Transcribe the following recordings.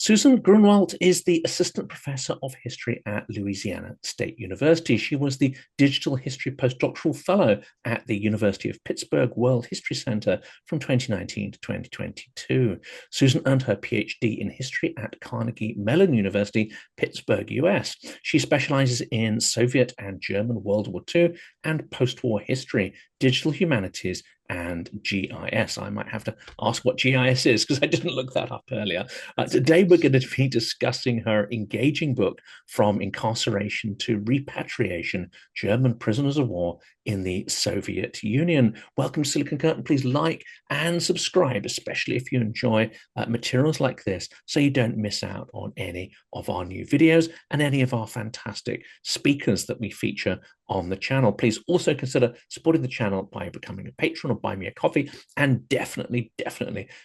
Susan Grunewald is the Assistant Professor of History at Louisiana State University. She was the Digital History Postdoctoral Fellow at the University of Pittsburgh World History Center from 2019 to 2022. Susan earned her Ph.D. in history at Carnegie Mellon University, Pittsburgh, US. She specializes in Soviet and German World War II and post-war history, digital humanities, and GIS. I might have to ask what GIS is because I didn't look that up earlier. Today, we're going to be discussing her engaging book, From Incarceration to Repatriation, German Prisoners of War in the Soviet Union. Welcome to Silicon Curtain. Please like and subscribe, especially if you enjoy materials like this, so you don't miss out on any of our new videos and any of our fantastic speakers that we feature on the channel. Please also consider supporting the channel by becoming a patron or buy me a coffee, and definitely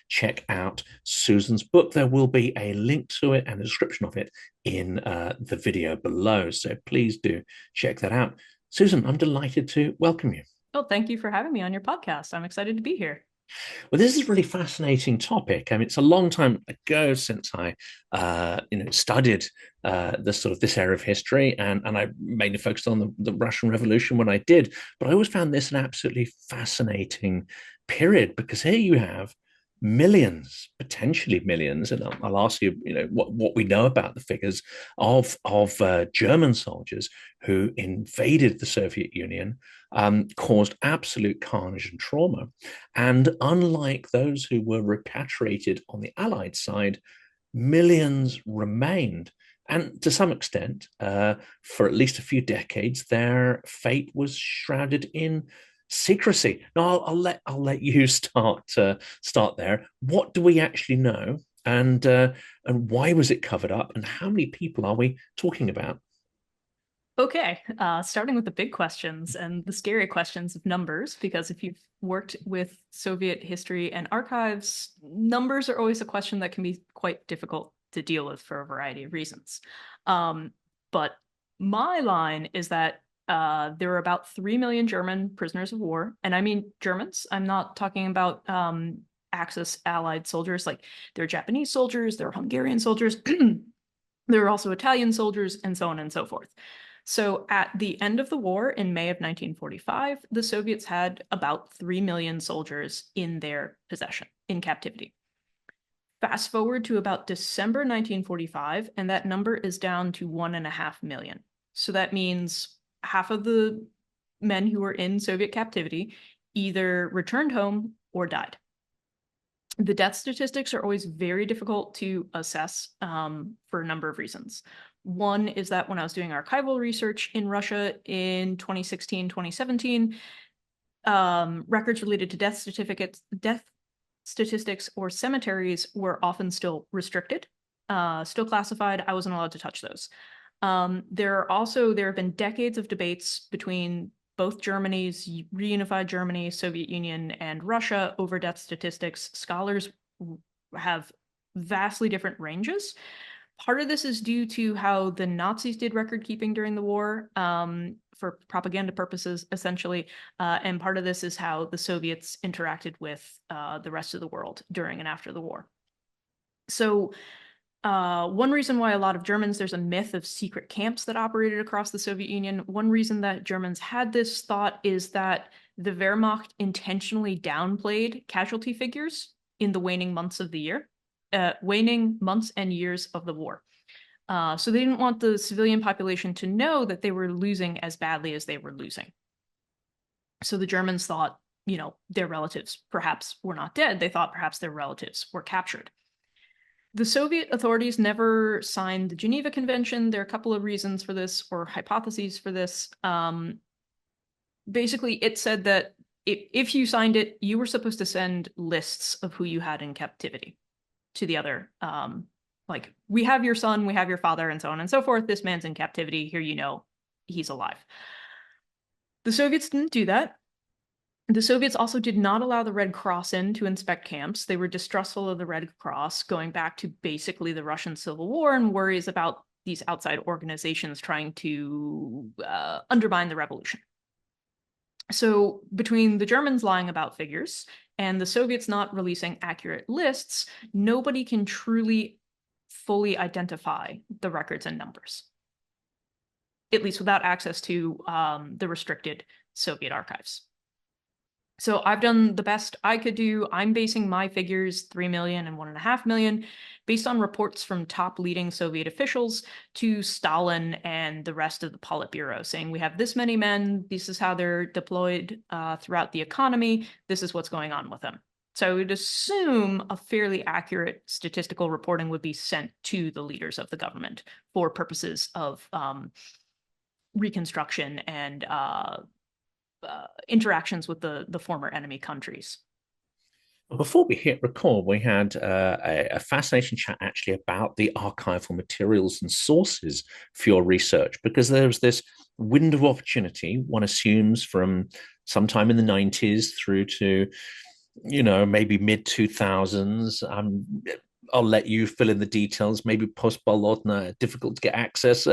check out Susan's book. There will be a link to it and a description of it in the video below, so please do check that out. Susan, I'm delighted to welcome you. Well, thank you for having me on your podcast. I'm excited to be here. Well, this is a really fascinating topic. I mean, it's a long time ago since I, studied this era of history, and I mainly focused on the Russian Revolution when I did. But I always found this an absolutely fascinating period, because here you have millions, potentially millions, and I'll ask you, what we know about the figures of German soldiers who invaded the Soviet Union, caused absolute carnage and trauma. And unlike those who were repatriated on the Allied side, millions remained. And to some extent, for at least a few decades, their fate was shrouded in secrecy. Now, I'll let you start there. What do we actually know, and why was it covered up, and how many people are we talking about? Okay, starting with the big questions and the scary questions of numbers, because if you've worked with Soviet history and archives, numbers are always a question that can be quite difficult to deal with for a variety of reasons. But my line is that there were about 3 million German prisoners of war, and I mean Germans. I'm not talking about Axis allied soldiers. Like, there are Japanese soldiers, there are Hungarian soldiers, there are also Italian soldiers, and so on and so forth. So at the end of the war in May of 1945, the Soviets had about 3 million soldiers in their possession, in captivity. Fast forward to about December 1945, and that number is down to 1.5 million. So that means half of the men who were in Soviet captivity either returned home or died. The death statistics are always very difficult to assess for a number of reasons. One is that when I was doing archival research in Russia in 2016, 2017, records related to death statistics or cemeteries were often still restricted, still classified. I wasn't allowed to touch those. There have been decades of debates between both Germany's reunified Germany, Soviet Union, and Russia over death statistics. Scholars have vastly different ranges. Part of this is due to how the Nazis did record keeping during the war, for propaganda purposes, essentially. And part of this is how the Soviets interacted with the rest of the world during and after the war. So one reason why a lot of Germans, there's a myth of secret camps that operated across the Soviet Union. One reason that Germans had this thought is that the Wehrmacht intentionally downplayed casualty figures in the waning months of the year. Waning months and years of the war. So they didn't want the civilian population to know that they were losing as badly as they were losing. So the Germans thought, their relatives perhaps were not dead. They thought perhaps their relatives were captured. The Soviet authorities never signed the Geneva Convention. There are a couple of reasons for this, or hypotheses for this. Basically, it said that if you signed it, you were supposed to send lists of who you had in captivity to the other, like, we have your son, we have your father, and so on and so forth. This man's in captivity. Here, he's alive. The Soviets didn't do that. The Soviets also did not allow the Red Cross in to inspect camps. They were distrustful of the Red Cross, going back to basically the Russian Civil War and worries about these outside organizations trying to undermine the revolution. So between the Germans lying about figures and the Soviets not releasing accurate lists, nobody can truly fully identify the records and numbers, at least without access to the restricted Soviet archives. So I've done the best I could do. I'm basing my figures, 3 million and 1.5 million, based on reports from top leading Soviet officials to Stalin and the rest of the Politburo, saying we have this many men, this is how they're deployed throughout the economy, this is what's going on with them. So I would assume a fairly accurate statistical reporting would be sent to the leaders of the government for purposes of reconstruction and interactions with the former enemy countries. Before we hit record, we had a fascinating chat actually about the archival materials and sources for your research, because there's this window of opportunity, one assumes, from sometime in the 90s through to, maybe mid 2000s. I'll let you fill in the details, maybe post-Bolotna, difficult to get access.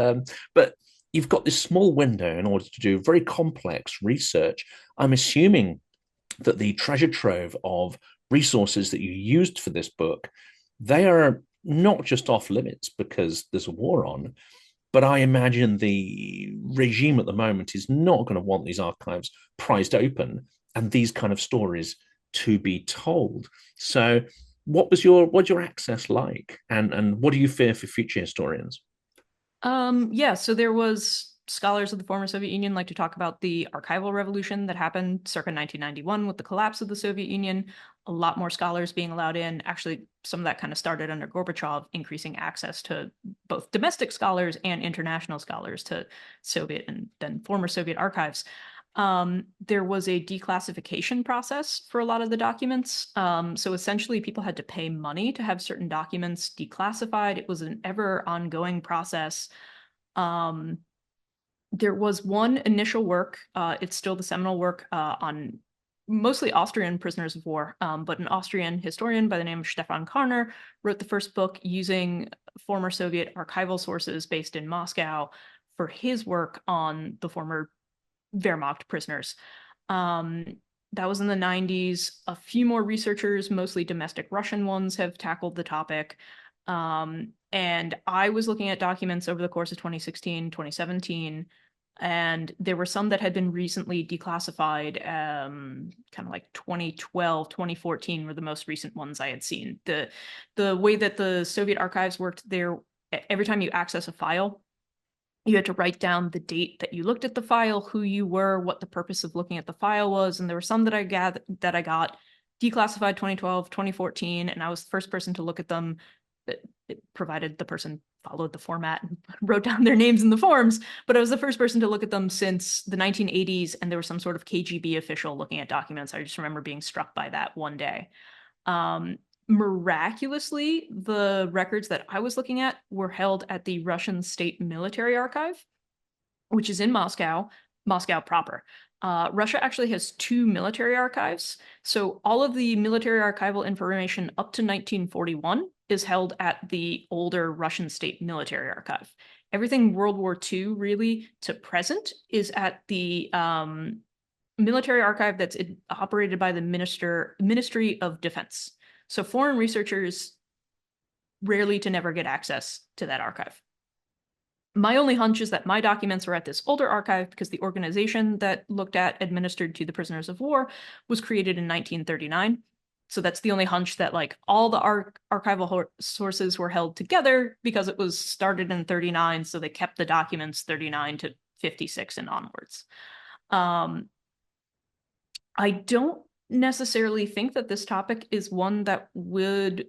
But you've got this small window in order to do very complex research. I'm assuming that the treasure trove of resources that you used for this book, they are not just off limits because there's a war on, but I imagine the regime at the moment is not going to want these archives prized open and these kind of stories to be told. So what's your access like, and what do you fear for future historians? Yeah, so there was scholars of the former Soviet Union like to talk about the archival revolution that happened circa 1991 with the collapse of the Soviet Union. A lot more scholars being allowed in. Actually, some of that kind of started under Gorbachev, increasing access to both domestic scholars and international scholars to Soviet and then former Soviet archives. There was a declassification process for a lot of the documents. So essentially, people had to pay money to have certain documents declassified. It was an ever ongoing process. There was one initial work, it's still the seminal work on mostly Austrian prisoners of war, but an Austrian historian by the name of Stefan Karner wrote the first book using former Soviet archival sources based in Moscow for his work on the former Wehrmacht prisoners. That was in the 90s. A few more researchers, mostly domestic Russian ones, have tackled the topic. And I was looking at documents over the course of 2016, 2017, and there were some that had been recently declassified, kind of like 2012, 2014 were the most recent ones I had seen. The way that the Soviet archives worked there, every time you access a file, you had to write down the date that you looked at the file, who you were, what the purpose of looking at the file was. And there were some that I got declassified 2012, 2014, and I was the first person to look at them, provided the person followed the format and wrote down their names in the forms. But I was the first person to look at them since the 1980s, and there was some sort of KGB official looking at documents. I just remember being struck by that one day. Miraculously, the records that I was looking at were held at the Russian State Military Archive, which is in Moscow, Moscow proper. Russia actually has 2 military archives. So all of the military archival information up to 1941 is held at the older Russian State Military Archive. Everything World War II really to present is at the military archive that's operated by the Ministry of Defense. So foreign researchers rarely to never get access to that archive. My only hunch is that my documents were at this older archive because the organization that looked at administered to the prisoners of war was created in 1939. So that's the only hunch, that like all the archival sources were held together because it was started in 39. So they kept the documents 39 to 56 and onwards. I don't necessarily think that this topic is one that would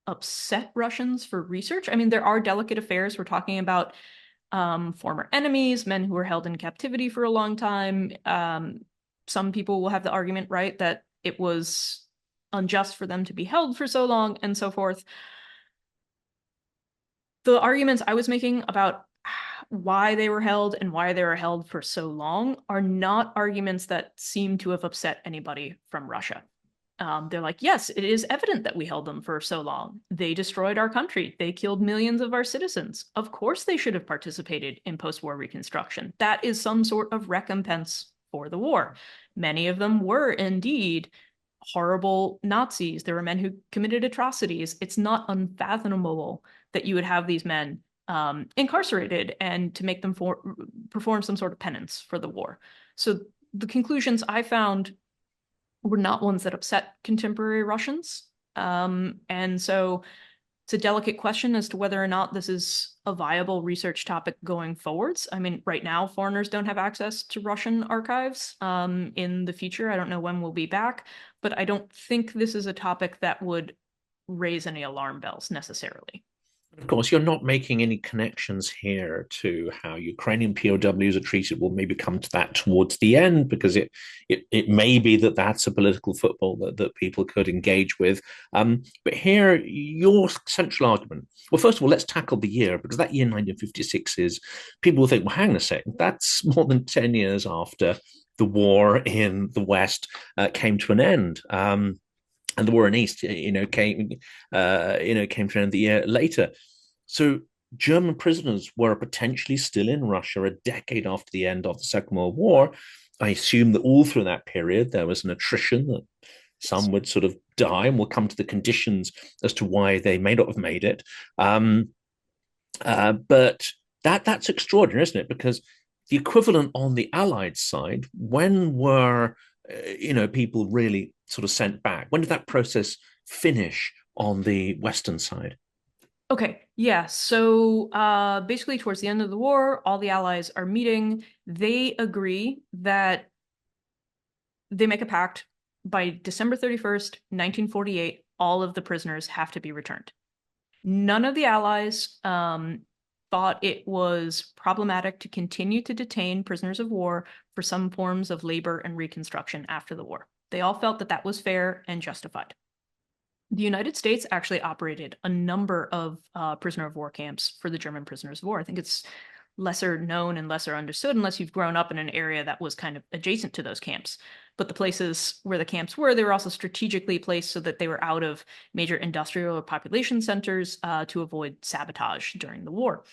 upset Russians for research. I mean, there are delicate affairs. We're talking about former enemies, men who were held in captivity for a long time. Some people will have the argument, right, that it was unjust for them to be held for so long and so forth. The arguments I was making about why they were held and why they were held for so long are not arguments that seem to have upset anybody from Russia. They're like, yes, it is evident that we held them for so long. They destroyed our country. They killed millions of our citizens. Of course they should have participated in post-war reconstruction. That is some sort of recompense for the war. Many of them were indeed horrible Nazis. There were men who committed atrocities. It's not unfathomable that you would have these men incarcerated and to make them perform some sort of penance for the war. So the conclusions I found were not ones that upset contemporary Russians. And so it's a delicate question as to whether or not this is a viable research topic going forwards. I mean, right now, foreigners don't have access to Russian archives. In the future, I don't know when we'll be back, but I don't think this is a topic that would raise any alarm bells necessarily. Of course, you're not making any connections here to how Ukrainian POWs are treated. We'll maybe come to that towards the end, because it may be that that's a political football that people could engage with. But here, your central argument. Well, first of all, let's tackle the year, because that year, 1956, is, people will think, well, hang on a second, that's more than 10 years after the war in the West came to an end. And the war in East, came to an end the year later. So German prisoners were potentially still in Russia a decade after the end of the Second World War. I assume that all through that period there was an attrition, that some would sort of die, and we'll come to the conditions as to why they may not have made it. But that's extraordinary, isn't it? Because the equivalent on the Allied side, when were people really sort of sent back? When did that process finish on the Western side? Okay, yeah. So basically, towards the end of the war, all the Allies are meeting. They agree that they make a pact by December 31st, 1948, all of the prisoners have to be returned. None of the Allies thought it was problematic to continue to detain prisoners of war for some forms of labor and reconstruction after the war. They all felt that that was fair and justified. The United States actually operated a number of prisoner of war camps for the German prisoners of war. I think it's lesser known and lesser understood unless you've grown up in an area that was kind of adjacent to those camps. But the places where the camps were, they were also strategically placed so that they were out of major industrial or population centers to avoid sabotage during the war.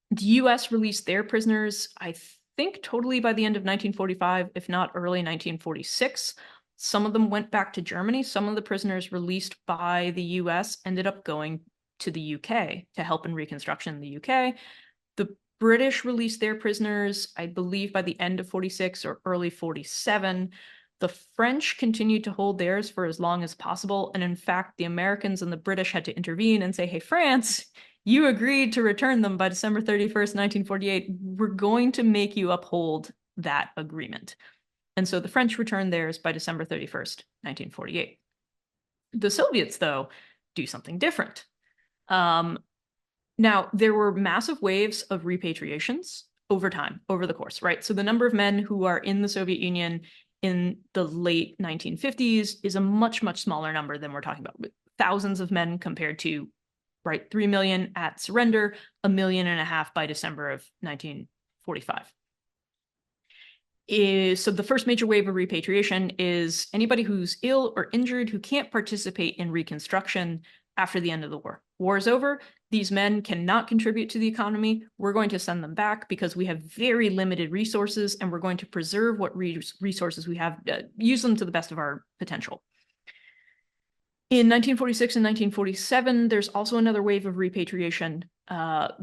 The US released their prisoners, I think, totally by the end of 1945, if not early 1946. Some of them went back to Germany. Some of the prisoners released by the US ended up going to the UK to help in reconstruction in the UK. The British released their prisoners, I believe, by the end of 46 or early 47. The French continued to hold theirs for as long as possible. And in fact, the Americans and the British had to intervene and say, hey, France, you agreed to return them by December 31st, 1948. We're going to make you uphold that agreement. And so the French returned theirs by December 31st, 1948. The Soviets, though, do something different. Now, there were massive waves of repatriations over time, over the course, right? So the number of men who are in the Soviet Union in the late 1950s is a much, much smaller number than we're talking about. Thousands of men compared to, right, 3 million at surrender, 1.5 million by December of 1945. So the first major wave of repatriation is anybody who's ill or injured who can't participate in reconstruction after the end of the war. War is over. These men cannot contribute to the economy. We're going to send them back because we have very limited resources, and we're going to preserve what resources we have, use them to the best of our potential. In 1946 and 1947, there's also another wave of repatriation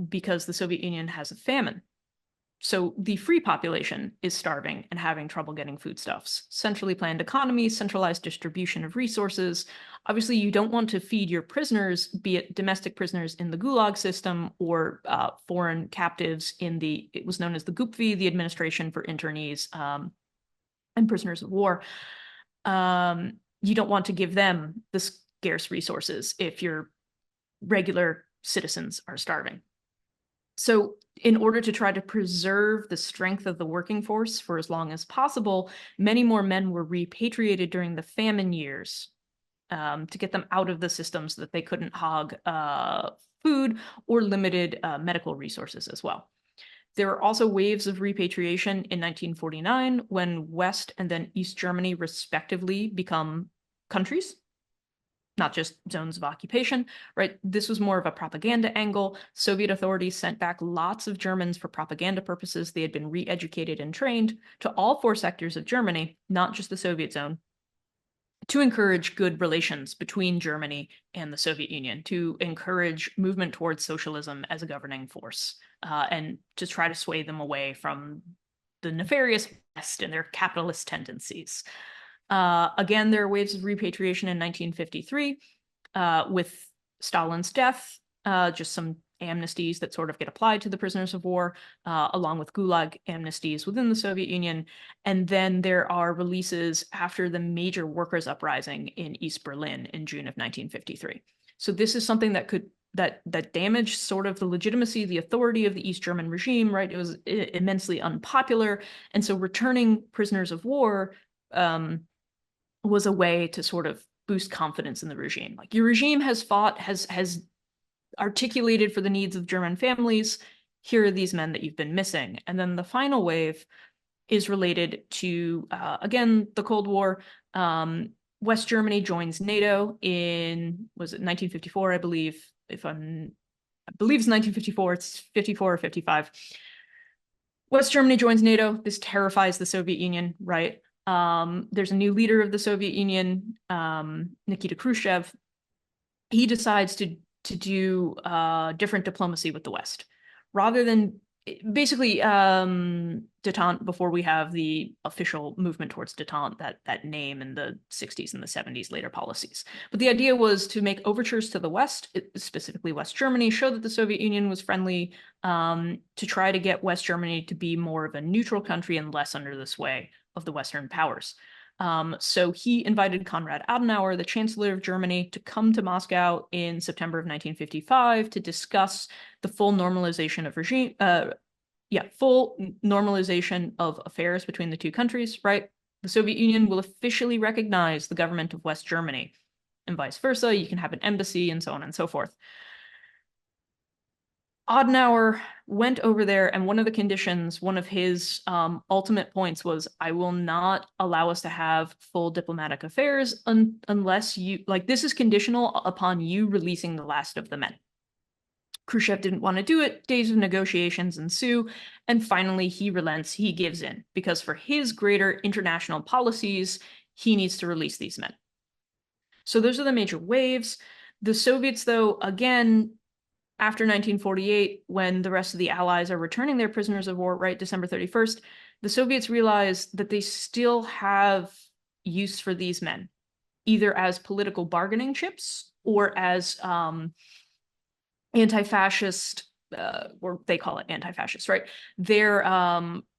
because the Soviet Union has a famine. So the free population is starving and having trouble getting foodstuffs. Centrally planned economy, centralized distribution of resources. Obviously, you don't want to feed your prisoners, be it domestic prisoners in the Gulag system or foreign captives in it was known as the Gupvi, the Administration for Internees and Prisoners of War. You don't want to give them the scarce resources if your regular citizens are starving. So in order to try to preserve the strength of the working force for as long as possible, many more men were repatriated during the famine years to get them out of the system so that they couldn't hog food or limited medical resources as well. There were also waves of repatriation in 1949 when West and then East Germany respectively become countries, not just zones of occupation, right? This was more of a propaganda angle. Soviet authorities sent back lots of Germans for propaganda purposes. They had been re-educated and trained to all 4 sectors of Germany, not just the Soviet zone. to encourage good relations between Germany and the Soviet Union, to encourage movement towards socialism as a governing force, and to try to sway them away from the nefarious West and their capitalist tendencies. Again, there are waves of repatriation in 1953 with Stalin's death, just some amnesties that sort of get applied to the prisoners of war, along with Gulag amnesties within the Soviet Union. And then there are releases after the major workers' uprising in East Berlin in June of 1953. So this is something that damaged sort of the legitimacy, the authority of the East German regime, right? It was immensely unpopular. And so returning prisoners of war was a way to sort of boost confidence in the regime. Like, your regime has fought, has articulated for the needs of German families. Here are these men that you've been missing. And then the final wave is related to, again, the Cold War. West Germany joins NATO in, was it 1954, I believe? I believe it's 1954, it's 54 or 55. West Germany joins NATO. This terrifies the Soviet Union, right? There's a new leader of the Soviet Union, Nikita Khrushchev. He decides to do different diplomacy with the West. Rather than, basically, détente, before we have the official movement towards détente, that name in the 60s and the 70s, later policies. But the idea was to make overtures to the West, specifically West Germany, show that the Soviet Union was friendly, to try to get West Germany to be more of a neutral country and less under the sway of the Western powers. So he invited Konrad Adenauer, the Chancellor of Germany, to come to Moscow in September of 1955 to discuss the full normalization of regime, full normalization of affairs between the two countries, right? The Soviet Union will officially recognize the government of West Germany, and vice versa. You can have an embassy and so on and so forth. Adenauer went over there, and one of the conditions, one of his ultimate points was, I will not allow us to have full diplomatic affairs unless you, like, this is conditional upon you releasing the last of the men. Khrushchev didn't want to do it. Days of negotiations ensue, and finally he relents, he gives in, because for his greater international policies, he needs to release these men. So those are the major waves. The Soviets, though, again, after 1948, when the rest of the Allies are returning their prisoners of war, right, December 31st, the Soviets realize that they still have use for these men, either as political bargaining chips or as anti-fascist, or they call it anti-fascist, right? They're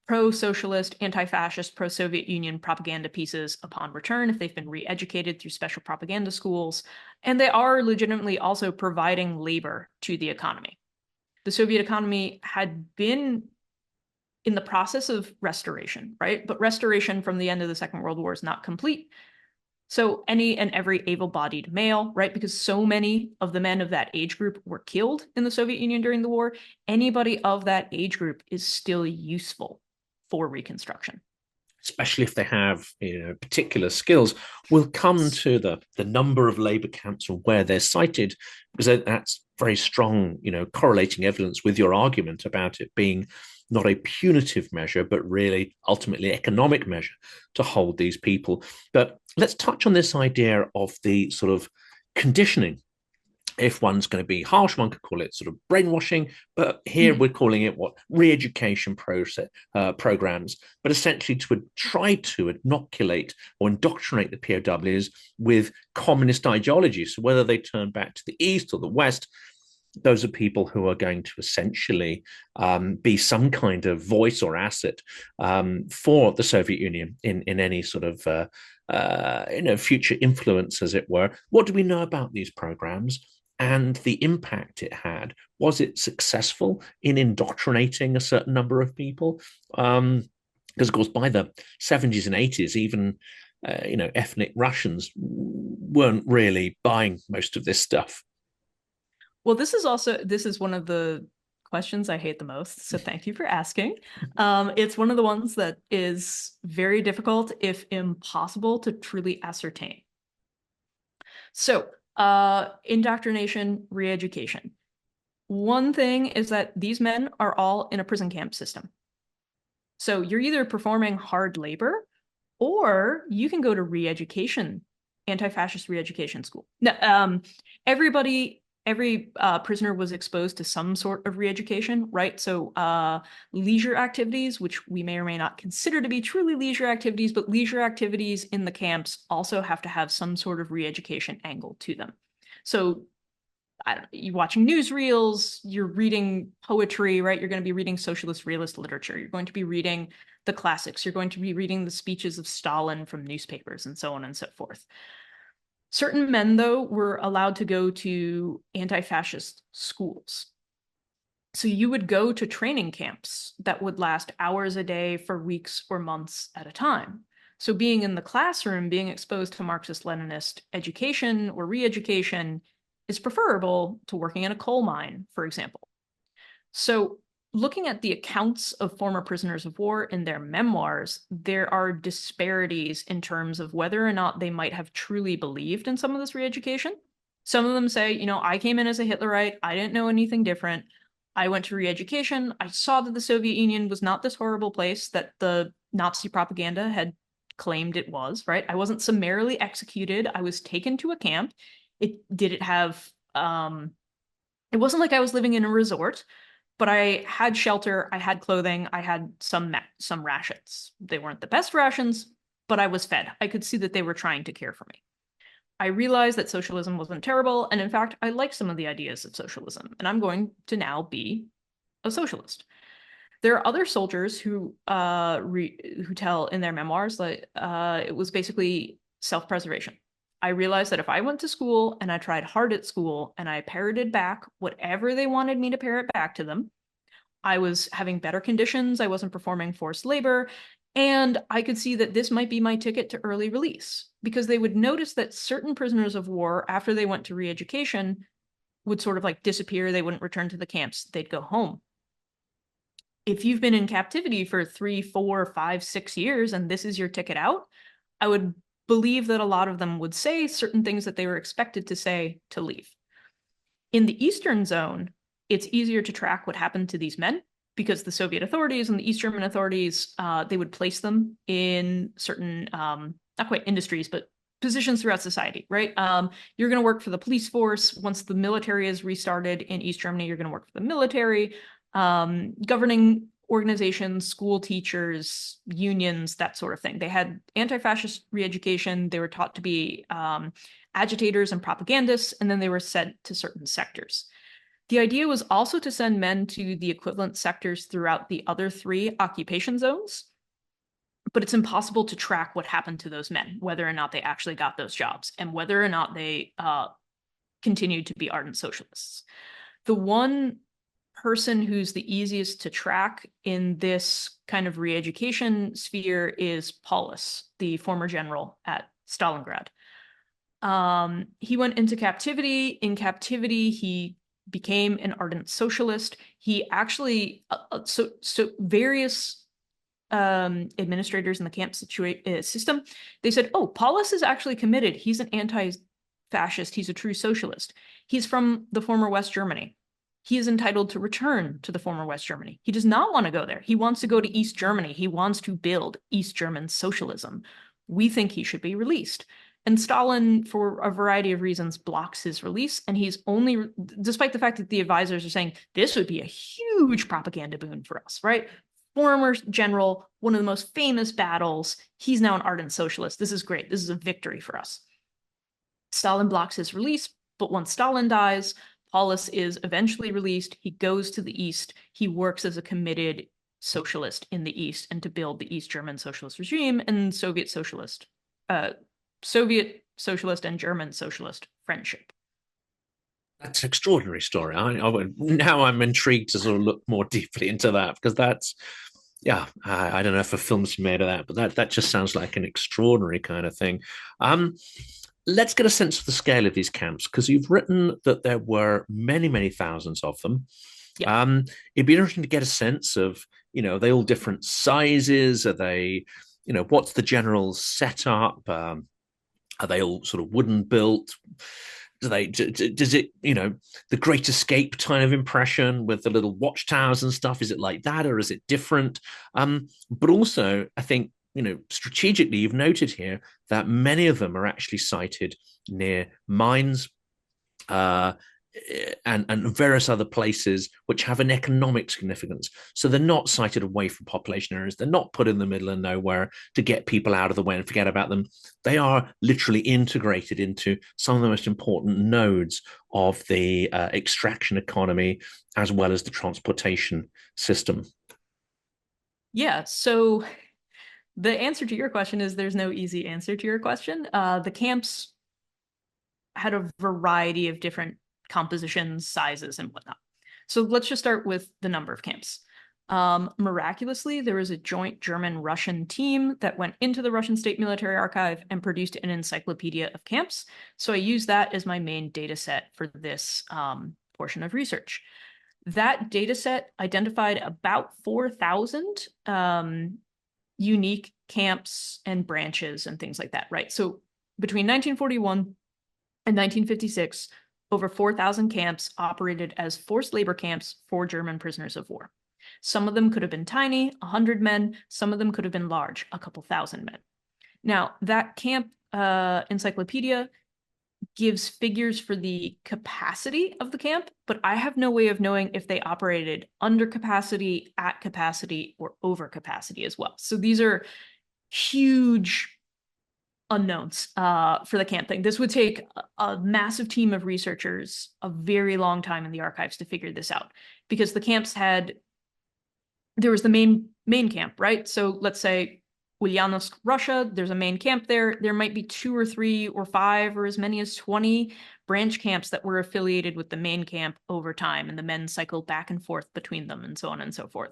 pro-socialist, anti-fascist, pro-Soviet Union propaganda pieces upon return if they've been re-educated through special propaganda schools. And they are legitimately also providing labor to the economy. The Soviet economy had been in the process of restoration, right? But restoration from the end of the Second World War is not complete. So any and every able-bodied male, right? Because so many of the men of that age group were killed in the Soviet Union during the war, anybody of that age group is still useful for Reconstruction. Especially if they have, particular skills. We'll come to the number of labor camps and where they're cited, because that's very strong, correlating evidence with your argument about it being not a punitive measure, but really ultimately economic measure to hold these people. But let's touch on this idea of the sort of conditioning. If one's going to be harsh, one could call it sort of brainwashing, but here we're calling it re-education programs, but essentially to try to inoculate or indoctrinate the POWs with communist ideologies. So whether they turn back to the East or the West, those are people who are going to essentially be some kind of voice or asset for the Soviet Union in any sort of future influence, as it were. What do we know about these programs and the impact it had? Was it successful in indoctrinating a certain number of people? Because, of course, by the 70s and 80s, even ethnic Russians weren't really buying most of this stuff. Well, this is one of the questions I hate the most, so thank you for asking. It's one of the ones that is very difficult, if impossible, to truly ascertain. So, indoctrination, re-education. One thing is that these men are all in a prison camp system. So you're either performing hard labor, or you can go to re-education anti-fascist re-education school. No, every prisoner was exposed to some sort of re-education, right? So leisure activities, which we may or may not consider to be truly leisure activities, but leisure activities in the camps also have to have some sort of re-education angle to them. So you're watching newsreels, you're reading poetry, right? You're going to be reading socialist realist literature. You're going to be reading the classics. You're going to be reading the speeches of Stalin from newspapers and so on and so forth. Certain men, though, were allowed to go to anti-fascist schools. So you would go to training camps that would last hours a day for weeks or months at a time. So being in the classroom, being exposed to Marxist-Leninist education or re-education is preferable to working in a coal mine, for example. So looking at the accounts of former prisoners of war in their memoirs, there are disparities in terms of whether or not they might have truly believed in some of this re-education. Some of them say, I came in as a Hitlerite. I didn't know anything different. I went to re-education. I saw that the Soviet Union was not this horrible place that the Nazi propaganda had claimed it was, right? I wasn't summarily executed. I was taken to a camp. It wasn't like I was living in a resort, but I had shelter, I had clothing, I had some rations. They weren't the best rations, but I was fed. I could see that they were trying to care for me. I realized that socialism wasn't terrible, and in fact, I liked some of the ideas of socialism, and I'm going to now be a socialist. There are other soldiers who tell in their memoirs that it was basically self-preservation. I realized that if I went to school and I tried hard at school and I parroted back whatever they wanted me to parrot back to them, I was having better conditions, I wasn't performing forced labor, and I could see that this might be my ticket to early release, because they would notice that certain prisoners of war, after they went to re-education, would sort of like disappear. They wouldn't return to the camps. They'd go home. If you've been in captivity for 3, 4, 5, 6 years and this is your ticket out, I would believe that a lot of them would say certain things that they were expected to say to leave. In the Eastern Zone, it's easier to track what happened to these men because the Soviet authorities and the East German authorities, they would place them in certain, not quite industries, but positions throughout society, right? You're going to work for the police force. Once the military is restarted in East Germany, you're going to work for the military, governing organizations, school teachers, unions, that sort of thing. They had anti-fascist re-education. They were taught to be agitators and propagandists, and then they were sent to certain sectors. The idea was also to send men to the equivalent sectors throughout the other 3 occupation zones, but it's impossible to track what happened to those men, whether or not they actually got those jobs, and whether or not they continued to be ardent socialists. The one person who's the easiest to track in this kind of re-education sphere is Paulus, the former general at Stalingrad. He went into captivity. In captivity, he became an ardent socialist. He actually, various administrators in the camp system, they said, oh, Paulus is actually committed. He's an anti-fascist. He's a true socialist. He's from the former West Germany. He is entitled to return to the former West Germany. He does not want to go there. He wants to go to East Germany. He wants to build East German socialism. We think he should be released. And Stalin, for a variety of reasons, blocks his release. And he's only, despite the fact that the advisors are saying, this would be a huge propaganda boon for us, right? Former general, one of the most famous battles. He's now an ardent socialist. This is great. This is a victory for us. Stalin blocks his release, but once Stalin dies, Paulus is eventually released. He goes to the East. He works as a committed socialist in the East and to build the East German socialist regime and Soviet socialist and German socialist friendship. That's an extraordinary story. Now I'm intrigued to sort of look more deeply into that, because that's, yeah, I don't know if a film's made of that, but that just sounds like an extraordinary kind of thing. Let's get a sense of the scale of these camps, because you've written that there were many, many thousands of them. Yeah. It'd be interesting to get a sense of, are they all different sizes? Are they, what's the general setup? Are they all sort of wooden built? Does it, the Great Escape kind of impression with the little watchtowers and stuff? Is it like that, or is it different? But also, I think strategically, you've noted here that many of them are actually sited near mines, uh, and various other places which have an economic significance. So they're not sited away from population areas. They're not put in the middle of nowhere to get people out of the way and forget about them. They are literally integrated into some of the most important nodes of the extraction economy, as well as the transportation system. Yeah, so the answer to your question is there's no easy answer to your question. The camps had a variety of different compositions, sizes, and whatnot. So let's just start with the number of camps. Miraculously, there was a joint German-Russian team that went into the Russian State Military Archive and produced an encyclopedia of camps. So I use that as my main data set for this portion of research. That data set identified about 4,000 unique camps and branches and things like that, right? So between 1941 and 1956, over 4,000 camps operated as forced labor camps for German prisoners of war. Some of them could have been tiny, 100 men. Some of them could have been large, a couple thousand men. Now, that camp encyclopedia gives figures for the capacity of the camp, but I have no way of knowing if they operated under capacity, at capacity, or over capacity as well. So these are huge unknowns for the camp thing. This would take a massive team of researchers a very long time in the archives to figure this out, because the camps there was the main camp, right? So let's say Ulyanovsk, Russia, there's a main camp there. There might be 2 or 3 or 5 or as many as 20 branch camps that were affiliated with the main camp over time, and the men cycled back and forth between them and so on and so forth.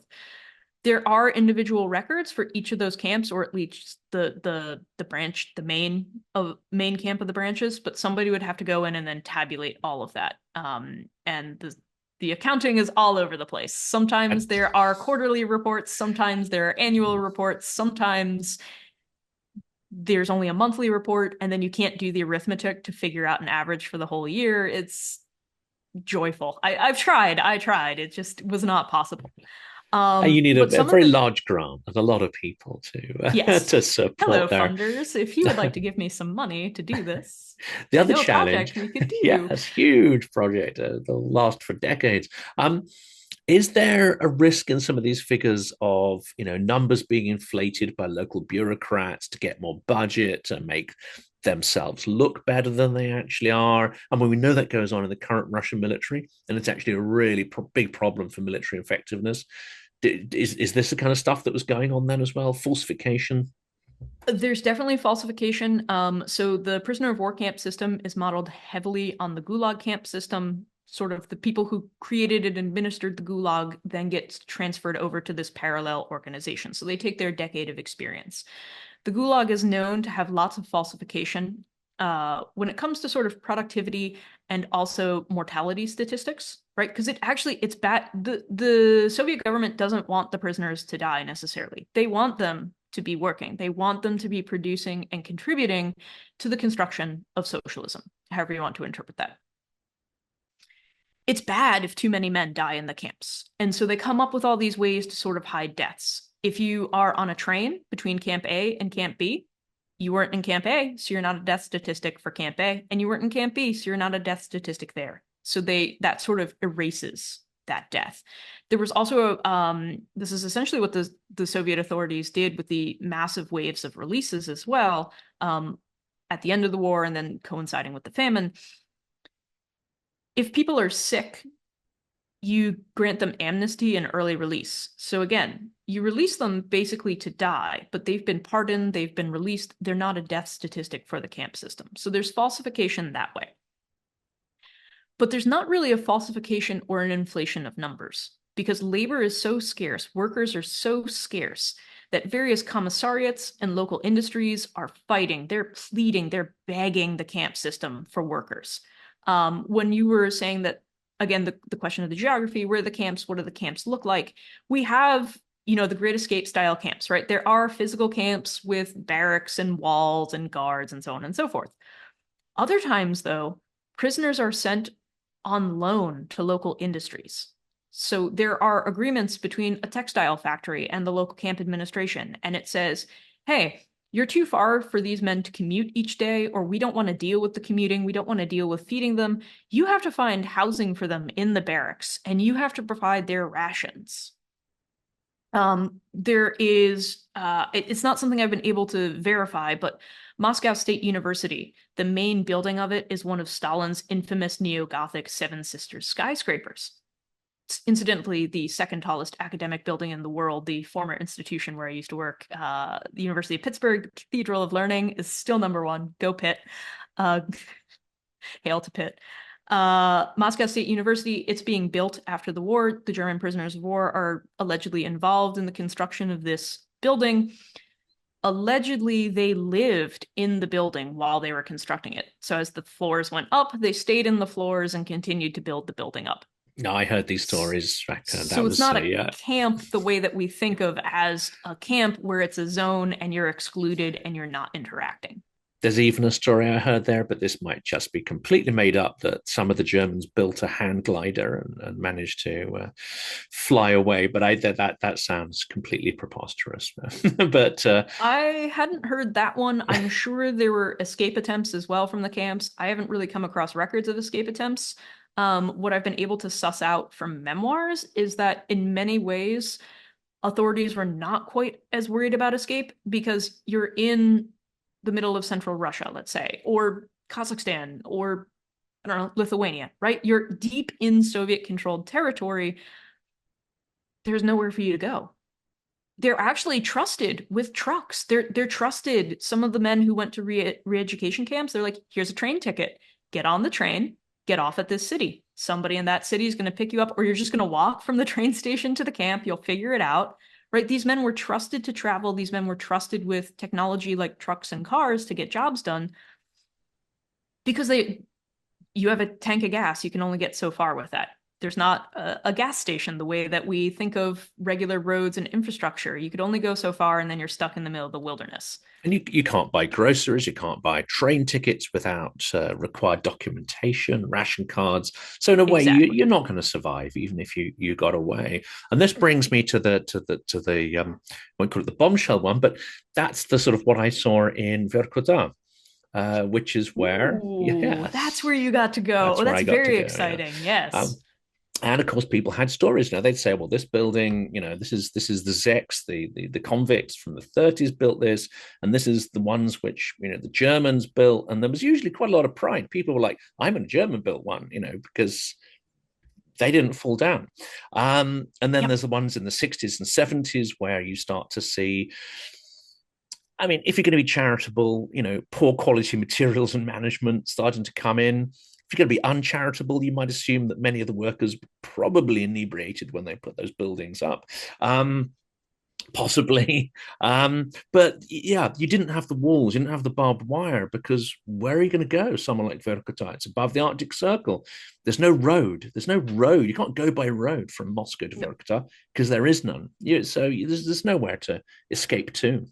There are individual records for each of those camps, or at least the branch, the main camp of the branches, but somebody would have to go in and then tabulate all of that. And the accounting is all over the place. Sometimes there are quarterly reports, sometimes there are annual reports, sometimes there's only a monthly report, and then you can't do the arithmetic to figure out an average for the whole year. It's joyful. I tried. It just was not possible. You need a very large grant and a lot of people to yes. to support. Hello, funders. If you would like to give me some money to do this, the other challenge, we could do. Yes, huge project. They'll last for decades. Is there a risk in some of these figures of numbers being inflated by local bureaucrats to get more budget, to make themselves look better than they actually are? I mean, we know that goes on in the current Russian military, and it's actually a really big problem for military effectiveness. Is this the kind of stuff that was going on then as well? Falsification? There's definitely falsification. So the prisoner of war camp system is modeled heavily on the Gulag camp system. Sort of the people who created and administered the Gulag then get transferred over to this parallel organization. So they take their decade of experience. The Gulag is known to have lots of falsification when it comes to sort of productivity and also mortality statistics, right? Because it's bad. The Soviet government doesn't want the prisoners to die necessarily. They want them to be working. They want them to be producing and contributing to the construction of socialism, however you want to interpret that. It's bad if too many men die in the camps. And so they come up with all these ways to sort of hide deaths. If you are on a train between Camp A and Camp B, you weren't in Camp A, so you're not a death statistic for Camp A, and you weren't in Camp B, so you're not a death statistic there. So that sort of erases that death. There was also, this is essentially what the Soviet authorities did with the massive waves of releases as well, at the end of the war and then coinciding with the famine. If people are sick, you grant them amnesty and early release. So again, you release them basically to die, but they've been pardoned, they've been released, they're not a death statistic for the camp system. So there's falsification that way. But there's not really a falsification or an inflation of numbers, because labor is so scarce, workers are so scarce, that various commissariats and local industries are fighting, they're pleading, they're begging the camp system for workers. When you were saying that, again, the question of the geography, where are the camps, what do the camps look like? We have, the Great Escape style camps, right? There are physical camps with barracks and walls and guards and so on and so forth. Other times, though, prisoners are sent on loan to local industries. So there are agreements between a textile factory and the local camp administration, and it says, hey, you're too far for these men to commute each day, or we don't want to deal with the commuting. We don't want to deal with feeding them. You have to find housing for them in the barracks, and you have to provide their rations. There is, it's not something I've been able to verify, but Moscow State University, the main building of it is one of Stalin's infamous neo-Gothic Seven Sisters skyscrapers. It's incidentally the second tallest academic building in the world. The former institution where I used to work, the University of Pittsburgh, Cathedral of Learning, is still #1. Go Pitt. Hail to Pitt. Moscow State University, it's being built after the war. The German prisoners of war are allegedly involved in the construction of this building. Allegedly, they lived in the building while they were constructing it. So as the floors went up, they stayed in the floors and continued to build the building up. No, I heard these stories back. So it's not a camp the way that we think of as a camp where it's a zone and you're excluded and you're not interacting. There's even a story I heard there, but this might just be completely made up, that some of the Germans built a hand glider and managed to fly away. But that sounds completely preposterous. But I hadn't heard that one. I'm sure there were escape attempts as well from the camps. I haven't really come across records of escape attempts. What I've been able to suss out from memoirs is that in many ways, authorities were not quite as worried about escape because you're in the middle of central Russia, let's say, or Kazakhstan, or I don't know, Lithuania, right? You're deep in Soviet-controlled territory. There's nowhere for you to go. They're actually trusted with trucks. They're trusted. Some of the men who went to re-education camps, they're like, here's a train ticket. Get on the train, get off at this city. Somebody in that city is going to pick you up, or you're just going to walk from the train station to the camp. You'll figure it out. Right? These men were trusted to travel. These men were trusted with technology like trucks and cars to get jobs done because you have a tank of gas. You can only get so far with that. There's not a gas station the way that we think of regular roads and infrastructure. You could only go so far and then you're stuck in the middle of the wilderness. And you can't buy groceries, you can't buy train tickets without required documentation, ration cards. So in a way, Exactly. you're not going to survive, even if you got away. And this brings me to the I won't call it the bombshell one, but that's the sort of what I saw in Vorkuta, which is where, that's where you got to go. That's very exciting. Yeah. Yes. And of course, people had stories. Now they'd say, "Well, this building, this is the Czechs, the convicts from the 30s built this, and this is the ones which the Germans built." And there was usually quite a lot of pride. People were like, "I'm in a German built one," because they didn't fall down. And then there's the ones in the 60s and 70s where you start to see. I mean, if you're going to be charitable, poor quality materials and management starting to come in. If you're going to be uncharitable, you might assume that many of the workers probably inebriated when they put those buildings up. Possibly. But yeah, you didn't have the walls, you didn't have the barbed wire, because where are you going to go? Someone like Vorkuta, it's above the Arctic Circle. There's no road. You can't go by road from Moscow to Vorkuta because there is none. So there's nowhere to escape to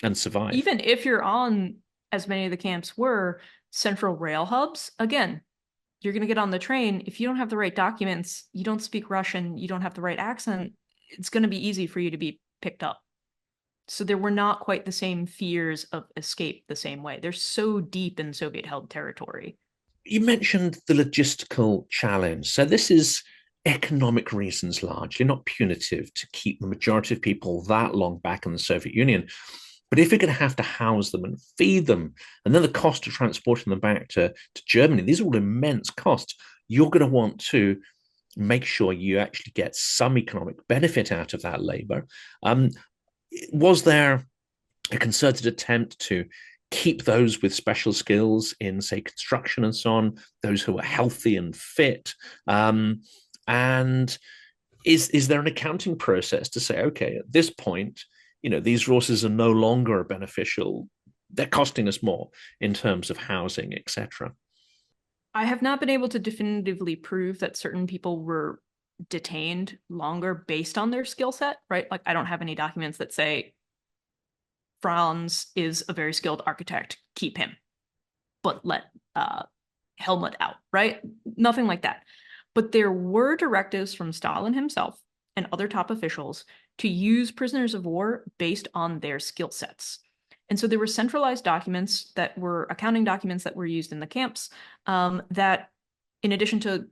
and survive. Even if you're on, as many of the camps were, central rail hubs, again, you're going to get on the train. If you don't have the right documents, you don't speak Russian, you don't have the right accent, it's going to be easy for you to be picked up. So there were not quite the same fears of escape the same way. They're so deep in Soviet-held territory. You mentioned the logistical challenge. So this is economic reasons largely, not punitive, to keep the majority of people that long back in the Soviet Union. But if you're going to have to house them and feed them, and then the cost of transporting them back to Germany, these are all immense costs. You're going to want to make sure you actually get some economic benefit out of that labor. Was there a concerted attempt to keep those with special skills in, say, construction and so on, those who are healthy and fit? And is there an accounting process to say, okay, at this point, these resources are no longer beneficial. They're costing us more in terms of housing, etc. I have not been able to definitively prove that certain people were detained longer based on their skill set, right? Like, I don't have any documents that say Franz is a very skilled architect, keep him, but let Helmut out, right? Nothing like that. But there were directives from Stalin himself and other top officials to use prisoners of war based on their skill sets. And so there were centralized documents that were accounting documents that were used in the camps that, in addition to,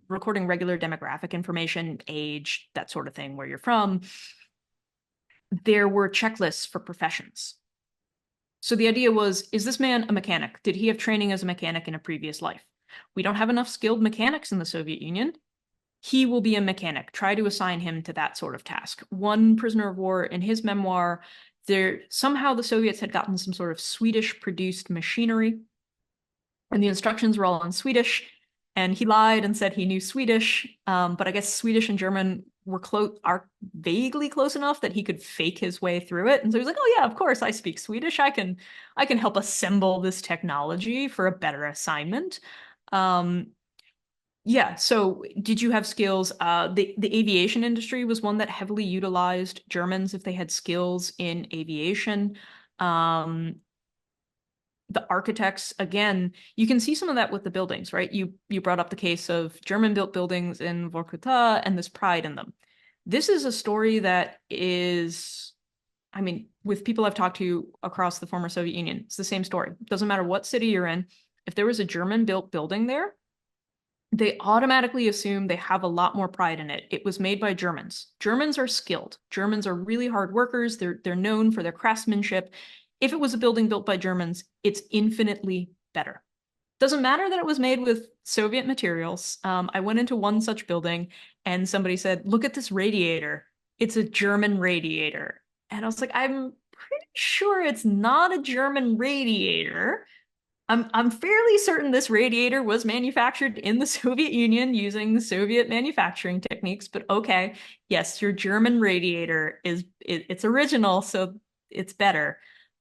recording regular demographic information, age, that sort of thing, where you're from, there were checklists for professions. So the idea was, is this man a mechanic? Did he have training as a mechanic in a previous life? We don't have enough skilled mechanics in the Soviet Union. He will be a mechanic. Try to assign him to that sort of task. One prisoner of war, in his memoir, somehow the Soviets had gotten some sort of Swedish-produced machinery, and the instructions were all in Swedish, and he lied and said he knew Swedish, but I guess Swedish and German are vaguely close enough that he could fake his way through it. And so he was like, oh yeah, of course I speak Swedish. I can help assemble this technology for a better assignment. Yeah, so did you have skills? The aviation industry was one that heavily utilized Germans if they had skills in aviation. The architects, again, you can see some of that with the buildings, right? You brought up the case of German-built buildings in Vorkuta and this pride in them. This is a story that is, I mean, with people I've talked to across the former Soviet Union, it's the same story. It doesn't matter what city you're in. If there was a German-built building there, they automatically assume they have a lot more pride in it. It was made by Germans. Germans are skilled. Germans are really hard workers. They're known for their craftsmanship. If it was a building built by Germans, it's infinitely better. Doesn't matter that it was made with Soviet materials. I went into one such building and somebody said, look at this radiator. It's a German radiator. And I was like, I'm pretty sure it's not a German radiator. I'm fairly certain this radiator was manufactured in the Soviet Union using the Soviet manufacturing techniques, but okay, yes, your German radiator it's original, so it's better.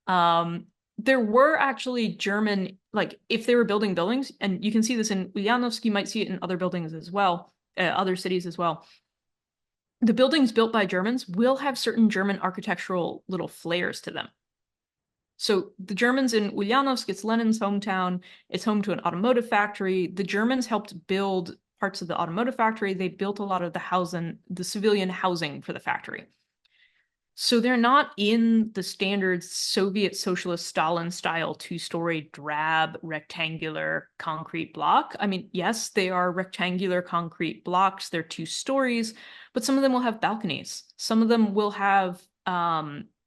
There were actually German, like if they were building buildings, and you can see this in Ulyanovsk, you might see it in other buildings as well, other cities as well. The buildings built by Germans will have certain German architectural little flares to them. So the Germans in Ulyanovsk, it's Lenin's hometown. It's home to an automotive factory. The Germans helped build parts of the automotive factory. They built a lot of the civilian housing for the factory. So they're not in the standard Soviet socialist Stalin style two-story drab rectangular concrete block. I mean, yes, they are rectangular concrete blocks. They're 2 stories, but some of them will have balconies. Some of them will have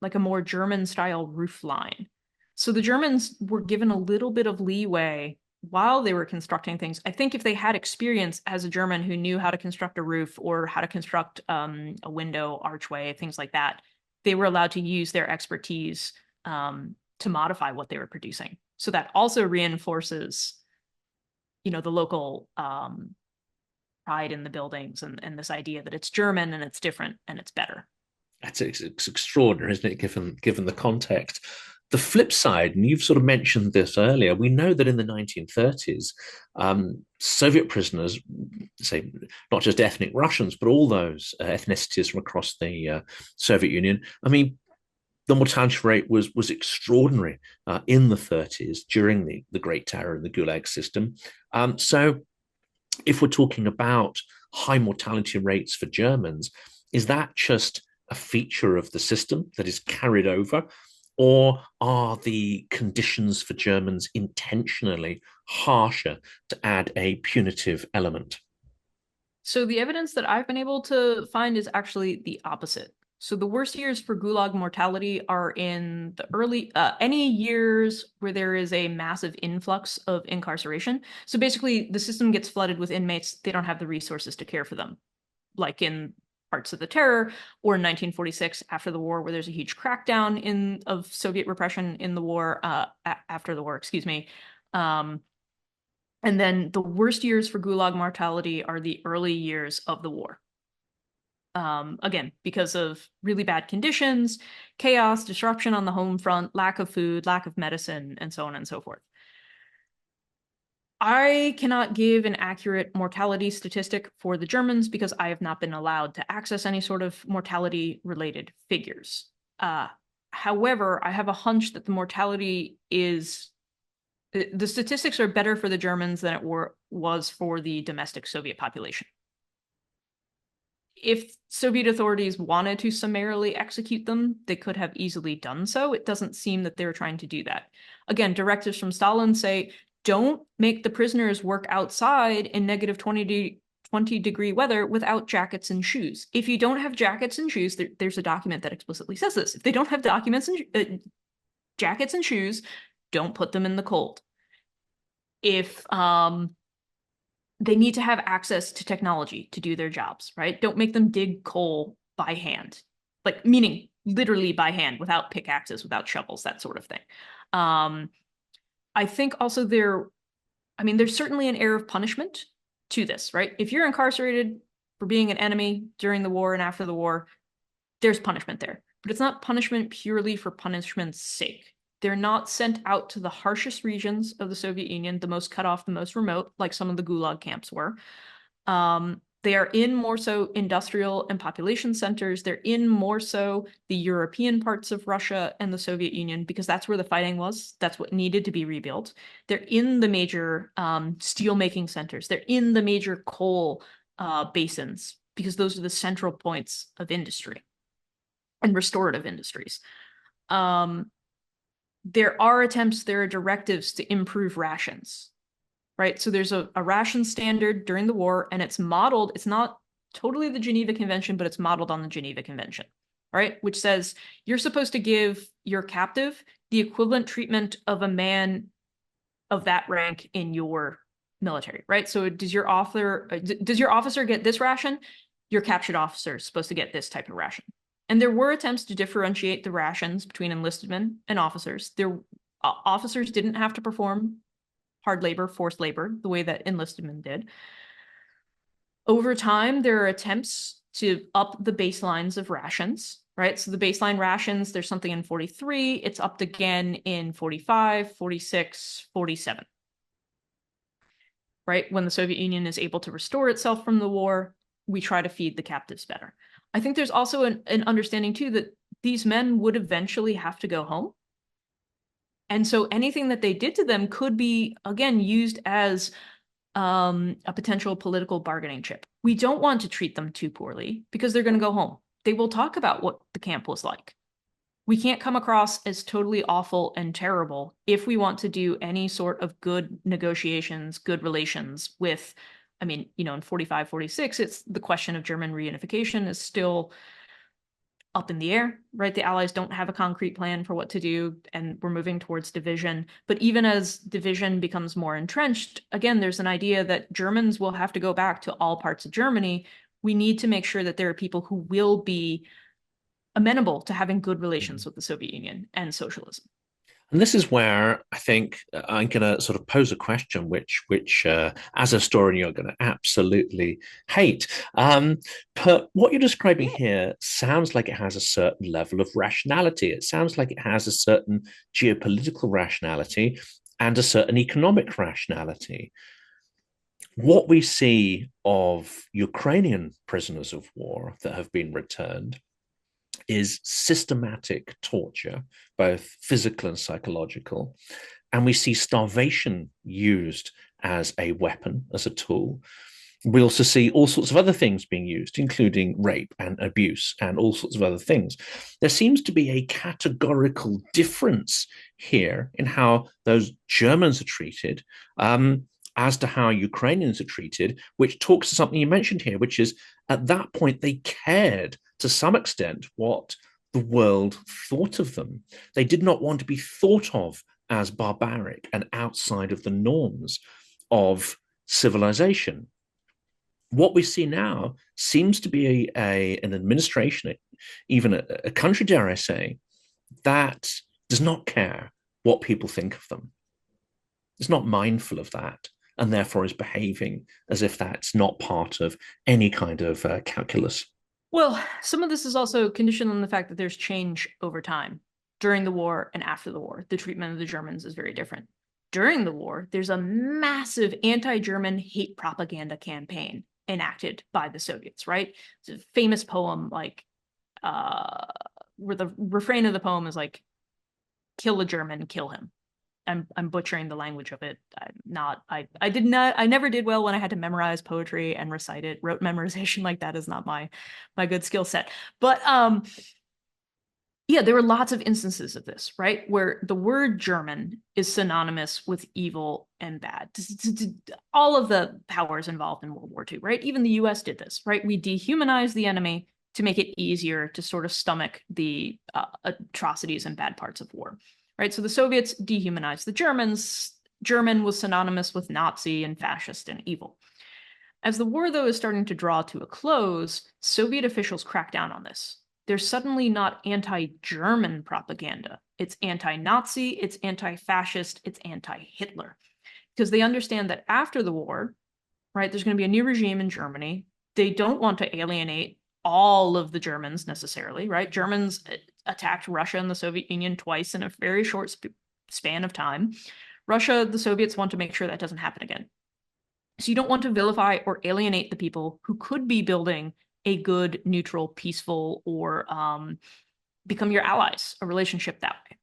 like a more German style roof line. So the Germans were given a little bit of leeway while they were constructing things. I think if they had experience as a German who knew how to construct a roof or how to construct a window archway, things like that, they were allowed to use their expertise to modify what they were producing. So that also reinforces, the local pride in the buildings and this idea that it's German and it's different and it's better. It's extraordinary, isn't it, given the context? The flip side, and you've sort of mentioned this earlier, we know that in the 1930s, Soviet prisoners, say not just ethnic Russians, but all those ethnicities from across the Soviet Union, I mean, the mortality rate was extraordinary in the 30s during the Great Terror and the Gulag system. So if we're talking about high mortality rates for Germans, is that just a feature of the system that is carried over? Or are the conditions for Germans intentionally harsher to add a punitive element? So the evidence that I've been able to find is actually the opposite. So the worst years for Gulag mortality are in the early, any years where there is a massive influx of incarceration. So basically the system gets flooded with inmates. They don't have the resources to care for them. Like in parts of the terror, or in 1946 after the war, where there's a huge crackdown of Soviet repression in the war, after the war, excuse me. And then the worst years for Gulag mortality are the early years of the war. Again, because of really bad conditions, chaos, disruption on the home front, lack of food, lack of medicine, and so on and so forth. I cannot give an accurate mortality statistic for the Germans because I have not been allowed to access any sort of mortality-related figures. However, I have a hunch that the statistics are better for the Germans than it was for the domestic Soviet population. if Soviet authorities wanted to summarily execute them, they could have easily done so. It doesn't seem that they're trying to do that. Again, directives from Stalin say, don't make the prisoners work outside in negative 20-degree weather without jackets and shoes. If you don't have jackets and shoes, there's a document that explicitly says this. If they don't have jackets and shoes, don't put them in the cold. If they need to have access to technology to do their jobs, right? Don't make them dig coal by hand, like meaning literally by hand, without pickaxes, without shovels, that sort of thing. I think also there's certainly an air of punishment to this, right? If you're incarcerated for being an enemy during the war and after the war, there's punishment there, but it's not punishment purely for punishment's sake. They're not sent out to the harshest regions of the Soviet Union, the most cut off, the most remote, like some of the Gulag camps were. They are in more so industrial and population centers. They're in more so the European parts of Russia and the Soviet Union, because that's where the fighting was. That's what needed to be rebuilt. They're in the major steel-making centers. They're in the major coal basins, because those are the central points of industry and restorative industries. There are directives to improve rations, right? So there's a ration standard during the war, and it's not totally the Geneva Convention, but it's modeled on the Geneva Convention, right? Which says you're supposed to give your captive the equivalent treatment of a man of that rank in your military, right? So does your officer get this ration? Your captured officer is supposed to get this type of ration. And there were attempts to differentiate the rations between enlisted men and officers. Officers didn't have to perform hard labor, forced labor, the way that enlisted men did. Over time, there are attempts to up the baselines of rations, right? So the baseline rations, there's something in 43, it's upped again in 45, 46, 47, right? When the Soviet Union is able to restore itself from the war, we try to feed the captives better. I think there's also an understanding too that these men would eventually have to go home. And so anything that they did to them could be, again, used as a potential political bargaining chip. We don't want to treat them too poorly because they're going to go home. They will talk about what the camp was like. We can't come across as totally awful and terrible if we want to do any sort of good negotiations, good relations with, in 45, 46, it's the question of German reunification is still up in the air, right? The Allies don't have a concrete plan for what to do, and we're moving towards division. But even as division becomes more entrenched, again, there's an idea that Germans will have to go back to all parts of Germany. We need to make sure that there are people who will be amenable to having good relations with the Soviet Union and socialism. And this is where I think I'm going to sort of pose a question, which as a historian, you're going to absolutely hate. But what you're describing here sounds like it has a certain level of rationality. It sounds like it has a certain geopolitical rationality and a certain economic rationality. What we see of Ukrainian prisoners of war that have been returned is systematic torture, both physical and psychological. And we see starvation used as a weapon, as a tool. We also see all sorts of other things being used, including rape and abuse and all sorts of other things. There seems to be a categorical difference here in how those Germans are treated, as to how Ukrainians are treated, which talks to something you mentioned here, which is at that point they cared to some extent what the world thought of them. They did not want to be thought of as barbaric and outside of the norms of civilization. What we see now seems to be an administration, even a country, dare I say, that does not care what people think of them. It's not mindful of that, and therefore is behaving as if that's not part of any kind of calculus. Well, some of this is also conditioned on the fact that there's change over time. During the war and after the war, the treatment of the Germans is very different. During the war, there's a massive anti-German hate propaganda campaign enacted by the Soviets, right? It's a famous poem, like, where the refrain of the poem is like, kill a German, kill him, I'm butchering the language of it. I never did well when I had to memorize poetry and recite it. Rote memorization like that is not my good skill set. But yeah, there were lots of instances of this, right? Where the word German is synonymous with evil and bad. All of the powers involved in World War II, right? Even the US did this, right? We dehumanized the enemy to make it easier to sort of stomach the atrocities and bad parts of war, right? So the Soviets dehumanized the Germans. German was synonymous with Nazi and fascist and evil. As the war, though, is starting to draw to a close, Soviet officials crack down on this. There's suddenly not anti-German propaganda. It's anti-Nazi, it's anti-fascist, it's anti-Hitler. Because they understand that after the war, right, there's going to be a new regime in Germany. They don't want to alienate all of the Germans necessarily, right? Germans attacked Russia and the Soviet Union twice in a very short span of time. Russia, the Soviets want to make sure that doesn't happen again. So you don't want to vilify or alienate the people who could be building a good, neutral, peaceful, or become your allies, a relationship that way.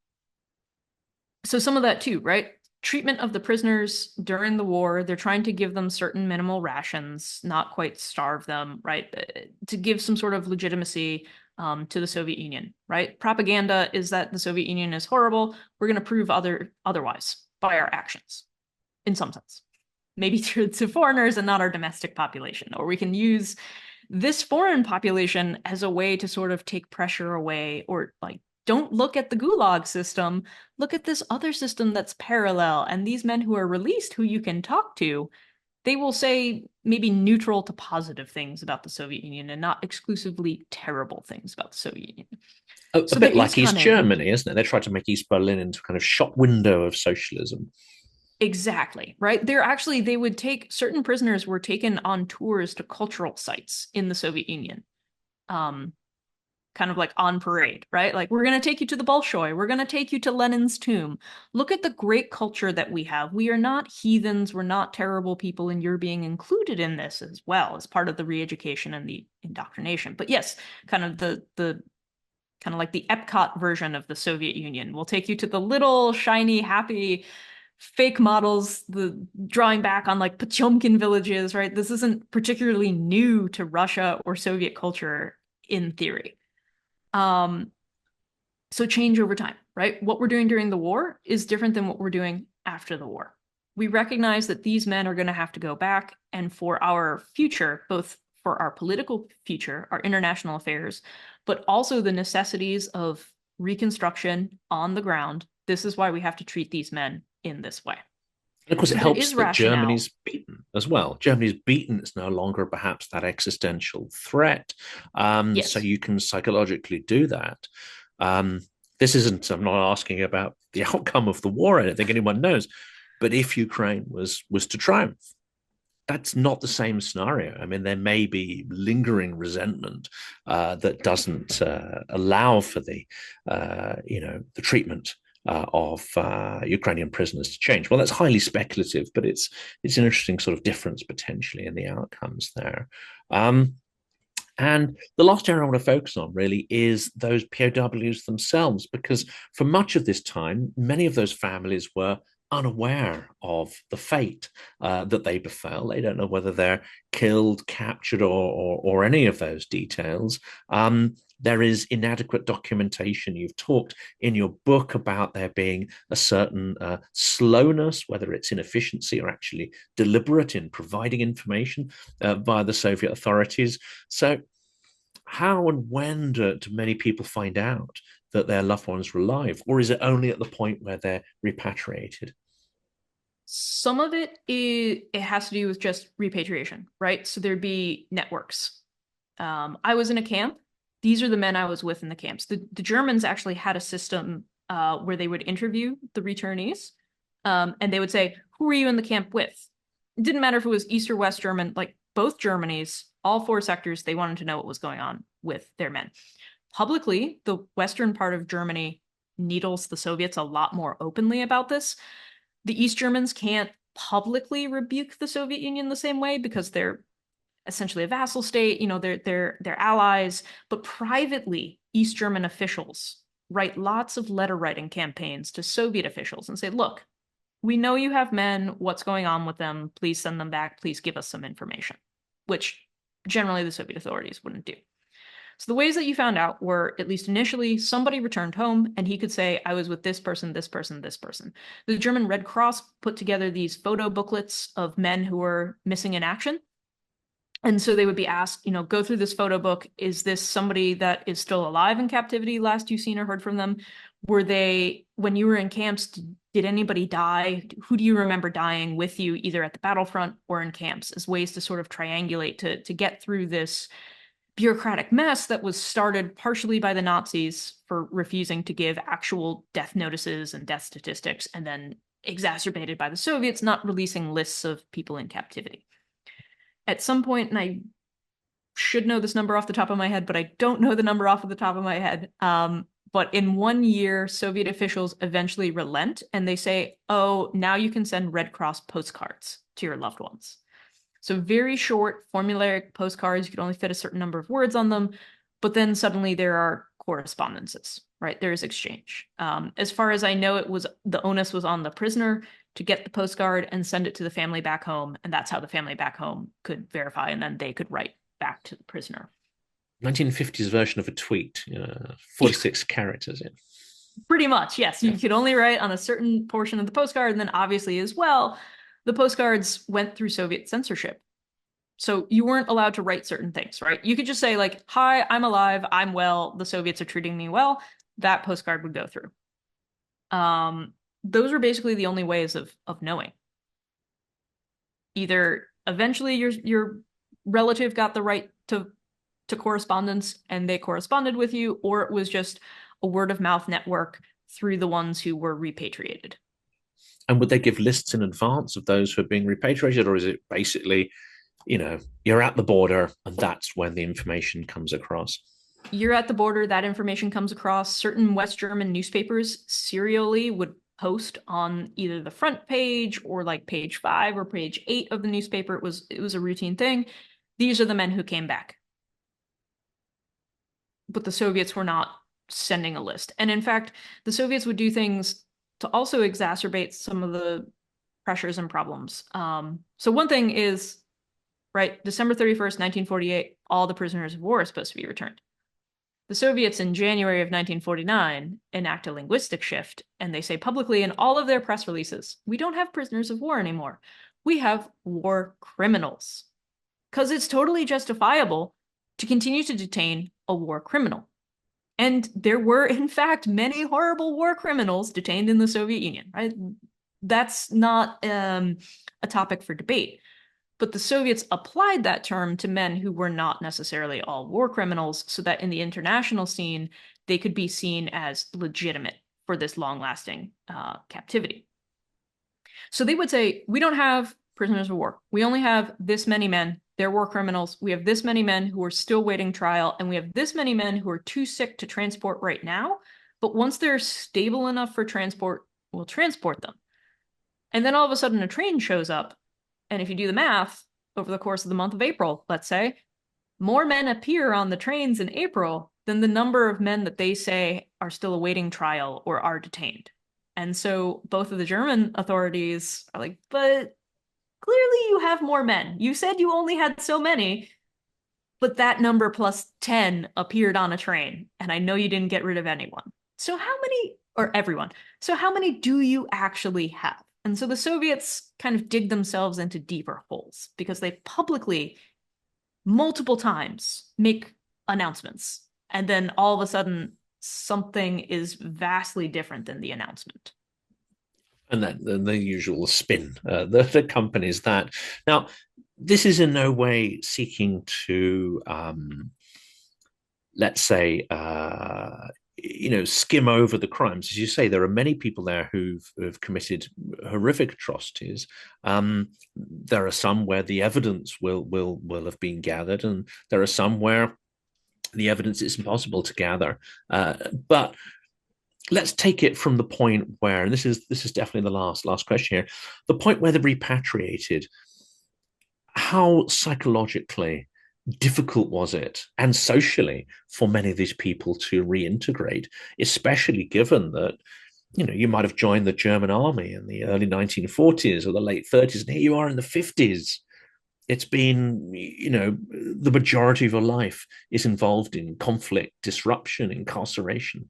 So some of that too, right? Treatment of the prisoners during the war, they're trying to give them certain minimal rations, not quite starve them, right? To give some sort of legitimacy to the Soviet Union, right? Propaganda is that the Soviet Union is horrible. We're going to prove otherwise by our actions, in some sense. Maybe to foreigners and not our domestic population. Or we can use this foreign population as a way to sort of take pressure away, or like, don't look at the Gulag system, look at this other system that's parallel. And these men who are released, who you can talk to, they will say maybe neutral to positive things about the Soviet Union and not exclusively terrible things about the Soviet Union. A bit like East Germany, isn't it? They tried to make East Berlin into a kind of shop window of socialism. Exactly, right? They would take, certain prisoners were taken on tours to cultural sites in the Soviet Union. Kind of like on parade, right? Like, we're going to take you to the Bolshoi. We're going to take you to Lenin's tomb. Look at the great culture that we have. We are not heathens. We're not terrible people. And you're being included in this as well as part of the re-education and the indoctrination. But yes, kind of kind of like the Epcot version of the Soviet Union. We'll take you to the little shiny, happy fake models, the drawing back on like Potemkin villages, right? This isn't particularly new to Russia or Soviet culture in theory. So change over time, right? What we're doing during the war is different than what we're doing after the war. We recognize that these men are going to have to go back, and for our future, both for our political future, our international affairs, but also the necessities of reconstruction on the ground. This is why we have to treat these men in this way. And of course, it helps that Germany's beaten as well. Germany's beaten. It's no longer perhaps that existential threat. Yes. So you can psychologically do that. This isn't, I'm not asking about the outcome of the war. I don't think anyone knows. But if Ukraine was to triumph, that's not the same scenario. I mean, there may be lingering resentment that doesn't allow for the treatment of Ukrainian prisoners to change. Well, that's highly speculative, but it's an interesting sort of difference potentially in the outcomes there. And the last area I want to focus on really is those POWs themselves, because for much of this time, many of those families were unaware of the fate that they befell. They don't know whether they're killed, captured, or any of those details. There is inadequate documentation. You've talked in your book about there being a certain slowness, whether it's inefficiency or actually deliberate in providing information by the Soviet authorities. So how and when do many people find out that their loved ones were alive? Or is it only at the point where they're repatriated? Some of it has to do with just repatriation, right? So there'd be networks. I was in a camp. These are the men I was with in the camps. The Germans actually had a system where they would interview the returnees, and they would say, who were you in the camp with? It didn't matter if it was East or West German, like both Germanys, all four sectors, they wanted to know what was going on with their men. Publicly, the Western part of Germany needles the Soviets a lot more openly about this. The East Germans can't publicly rebuke the Soviet Union the same way because they're essentially a vassal state, they're allies, but privately, East German officials write lots of letter writing campaigns to Soviet officials and say, look, we know you have men. What's going on with them? Please send them back. Please give us some information, which generally the Soviet authorities wouldn't do. So the ways that you found out were, at least initially, somebody returned home and he could say, I was with this person, this person, this person. The German Red Cross put together these photo booklets of men who were missing in action. And so they would be asked, go through this photo book. Is this somebody that is still alive in captivity, last you've seen or heard from them? Were they, when you were in camps, did anybody die? Who do you remember dying with you, either at the battlefront or in camps, as ways to sort of triangulate to get through this bureaucratic mess that was started partially by the Nazis for refusing to give actual death notices and death statistics, and then exacerbated by the Soviets not releasing lists of people in captivity. At some point, and I should know this number off the top of my head, but I don't know the number off of the top of my head. But in 1 year, Soviet officials eventually relent and they say, oh, now you can send Red Cross postcards to your loved ones. So very short formulaic postcards, you could only fit a certain number of words on them, but then suddenly there are correspondences, right? There's exchange. As far as I know, the onus was on the prisoner to get the postcard and send it to the family back home, and that's how the family back home could verify, and then they could write back to the prisoner. 1950s version of a tweet, 46 characters. Yeah. Pretty much, yes. You could only write on a certain portion of the postcard, and then obviously as well, the postcards went through Soviet censorship. So you weren't allowed to write certain things, right? You could just say like, hi, I'm alive, I'm well, the Soviets are treating me well. That postcard would go through. Those were basically the only ways of knowing. Either eventually your relative got the right to correspondence and they corresponded with you, or it was just a word of mouth network through the ones who were repatriated. And would they give lists in advance of those who are being repatriated, or is it basically, you're at the border and that's when the information comes across? You're at the border, that information comes across. Certain West German newspapers serially would post on either the front page or like page 5 or page 8 of the newspaper. It was a routine thing. These are the men who came back. But the Soviets were not sending a list. And in fact, the Soviets would do things to also exacerbate some of the pressures and problems. So one thing is, right, December 31st, 1948, all the prisoners of war are supposed to be returned. The Soviets in January of 1949 enact a linguistic shift, and they say publicly in all of their press releases, we don't have prisoners of war anymore. We have war criminals. Because it's totally justifiable to continue to detain a war criminal. And there were, in fact, many horrible war criminals detained in the Soviet Union, right? That's not a topic for debate. But the Soviets applied that term to men who were not necessarily all war criminals, so that in the international scene, they could be seen as legitimate for this long-lasting captivity. So they would say, we don't have prisoners of war. We only have this many men. They're war criminals. We have this many men who are still waiting trial, and we have this many men who are too sick to transport right now. But once they're stable enough for transport, we'll transport them. And then all of a sudden a train shows up. And if you do the math, over the course of the month of April, let's say, more men appear on the trains in April than the number of men that they say are still awaiting trial or are detained. And so both of the German authorities are like, but clearly you have more men. You said you only had so many, but that number plus 10 appeared on a train, and I know you didn't get rid of anyone. So how many, or everyone, so how many do you actually have? And so the Soviets kind of dig themselves into deeper holes because they publicly, multiple times, make announcements. And then all of a sudden, something is vastly different than the announcement. And that the usual spin that accompanies that. Now, this is in no way seeking to, let's say, skim over the crimes. As you say, there are many people there who've committed horrific atrocities. There are some where the evidence will have been gathered, and there are some where the evidence is impossible to gather. But let's take it from the point where, and this is definitely the last question here, the point where they're repatriated. How psychologically difficult was it, and socially, for many of these people to reintegrate, especially given that You might have joined the German army in the early 1940s or the late 30s, and here you are in the 50s. It's been, the majority of your life is involved in conflict, disruption, incarceration.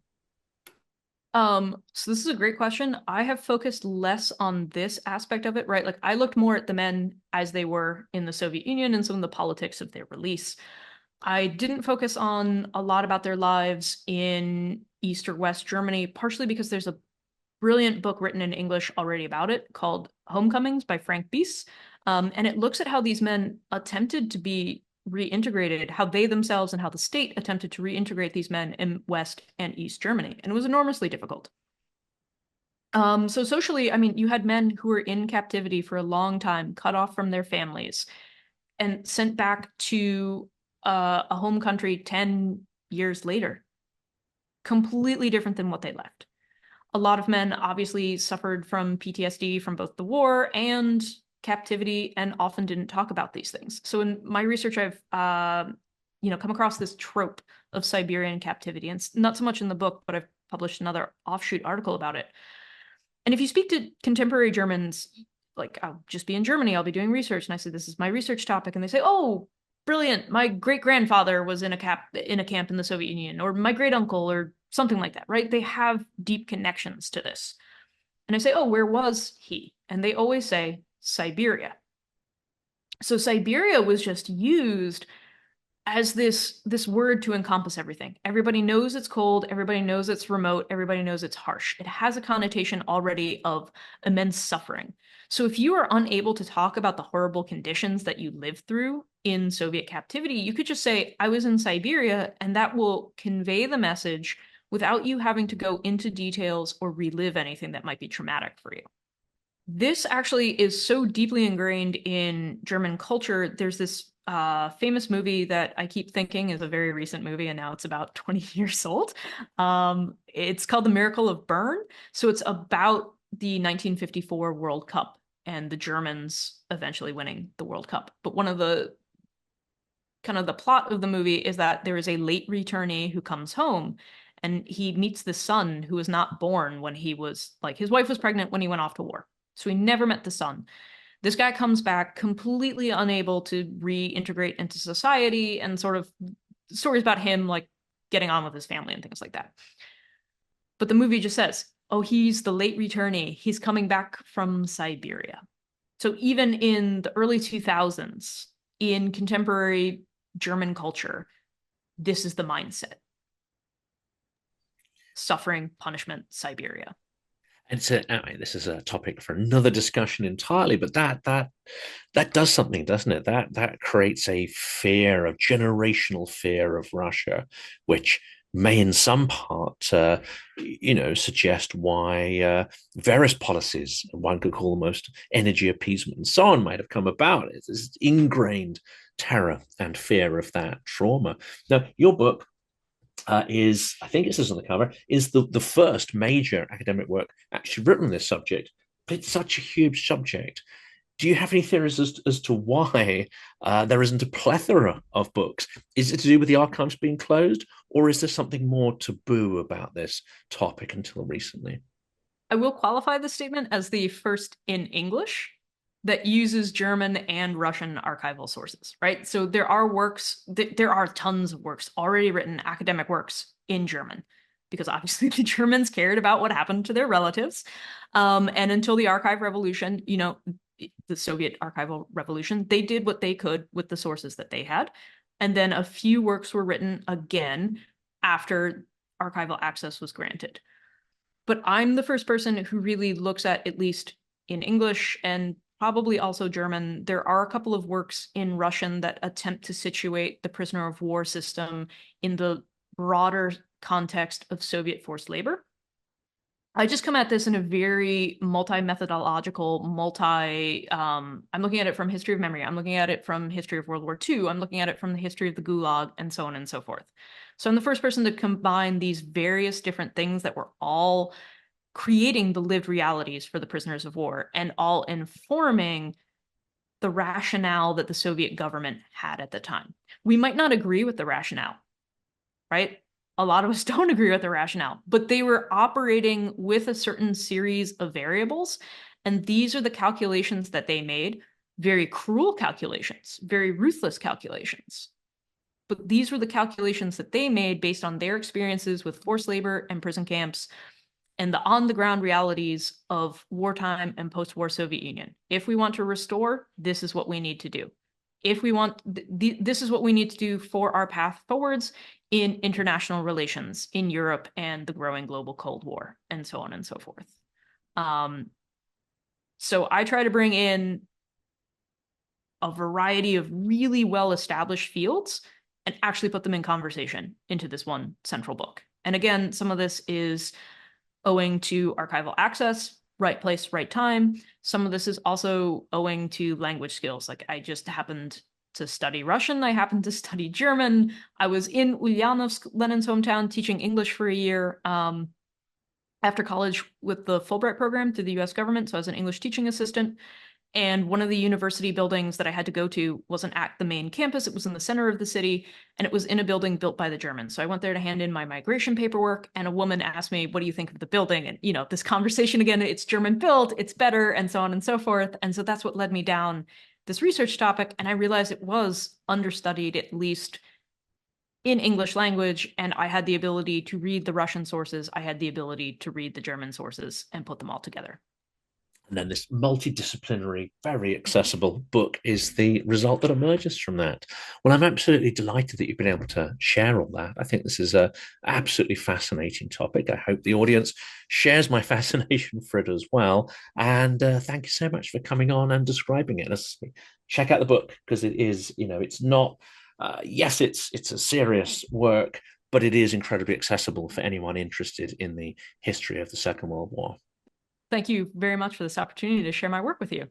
So this is a great question. I have focused less on this aspect of it, right? Like I looked more at the men as they were in the Soviet Union and some of the politics of their release. I didn't focus on a lot about their lives in East or West Germany, partially because there's a brilliant book written in English already about it called Homecomings by Frank Bies. And it looks at how these men attempted to be reintegrated, how they themselves and how the state attempted to reintegrate these men in West and East Germany. And it was enormously difficult. So socially, I mean, you had men who were in captivity for a long time, cut off from their families, and sent back to a home country 10 years later. Completely different than what they left. A lot of men obviously suffered from PTSD from both the war and captivity and often didn't talk about these things. So in my research, I've come across this trope of Siberian captivity, and it's not so much in the book, but I've published another offshoot article about it. And if you speak to contemporary Germans, like I'll just be in Germany, I'll be doing research, and I say, this is my research topic, and they say, oh, brilliant, my great-grandfather was in a camp in the Soviet Union, or my great-uncle, or something like that, right? They have deep connections to this. And I say, oh, where was he? And they always say Siberia. So Siberia was just used as this word to encompass everything. Everybody knows it's cold, everybody knows it's remote, everybody knows it's harsh. It has a connotation already of immense suffering. So if you are unable to talk about the horrible conditions that you lived through in Soviet captivity, you could just say, I was in Siberia, and that will convey the message without you having to go into details or relive anything that might be traumatic for you. This actually is so deeply ingrained in German culture. There's this famous movie that I keep thinking is a very recent movie, and now it's about 20 years old. It's called The Miracle of Bern. So it's about the 1954 World Cup and the Germans eventually winning the World Cup. But one of the plot of the movie is that there is a late returnee who comes home, and he meets the son who was not born when he was, like, his wife was pregnant when he went off to war. So he never met the son. This guy comes back completely unable to reintegrate into society, and sort of stories about him like getting on with his family and things like that. But the movie just says, oh, he's the late returnee. He's coming back from Siberia. So even in the early 2000s, in contemporary German culture, this is the mindset. Suffering, punishment, Siberia. And so, I mean, this is a topic for another discussion entirely, but that does something, doesn't it? That creates a fear, of generational fear of Russia, which may, in some part, suggest why various policies, one could call almost energy appeasement and so on, might have come about. It's this ingrained terror and fear of that trauma. Now, your book is, I think it says on the cover, is the first major academic work actually written on this subject. But it's such a huge subject. Do you have any theories as to why there isn't a plethora of books? Is it to do with the archives being closed, or is there something more taboo about this topic until recently? I will qualify this statement as the first in English that uses German and Russian archival sources, right? So there are works, there are tons of works already written, academic works in German, because obviously the Germans cared about what happened to their relatives. And until the archive revolution, the Soviet archival revolution, they did what they could with the sources that they had. And then a few works were written again after archival access was granted. But I'm the first person who really looks at least in English and probably also German. There are a couple of works in Russian that attempt to situate the prisoner of war system in the broader context of Soviet forced labor. I just come at this in a very multi-methodological, I'm looking at it from history of memory. I'm looking at it from history of World War II. I'm looking at it from the history of the Gulag, and so on and so forth. So I'm the first person to combine these various different things that were all creating the lived realities for the prisoners of war and all informing the rationale that the Soviet government had at the time. We might not agree with the rationale, right? A lot of us don't agree with the rationale, but they were operating with a certain series of variables. And these are the calculations that they made, very cruel calculations, very ruthless calculations. But these were the calculations that they made based on their experiences with forced labor and prison camps and the on-the-ground realities of wartime and post-war Soviet Union. If we want to restore, this is what we need to do. If we want, this is what we need to do for our path forwards in international relations in Europe and the growing global Cold War, and so on and so forth. So I try to bring in a variety of really well-established fields and actually put them in conversation into this one central book. And again, some of this is owing to archival access, right place, right time. Some of this is also owing to language skills. Like I just happened to study Russian. I happened to study German. I was in Ulyanovsk, Lenin's hometown, teaching English for a year after college with the Fulbright program through the US government. So I was an English teaching assistant. And one of the university buildings that I had to go to wasn't at the main campus. It was in the center of the city, and it was in a building built by the Germans. So I went there to hand in my migration paperwork, and a woman asked me, what do you think of the building? And, you know, this conversation again, it's German built, it's better, and so on and so forth. And so that's what led me down this research topic. And I realized it was understudied, at least in English language, and I had the ability to read the Russian sources. I had the ability to read the German sources and put them all together. And then this multidisciplinary, very accessible book is the result that emerges from that. Well, I'm absolutely delighted that you've been able to share all that. I think this is an absolutely fascinating topic. I hope the audience shares my fascination for it as well. And thank you so much for coming on and describing it. Let's check out the book, because it is, you know, it's not, yes, it's a serious work, but it is incredibly accessible for anyone interested in the history of the Second World War. Thank you very much for this opportunity to share my work with you.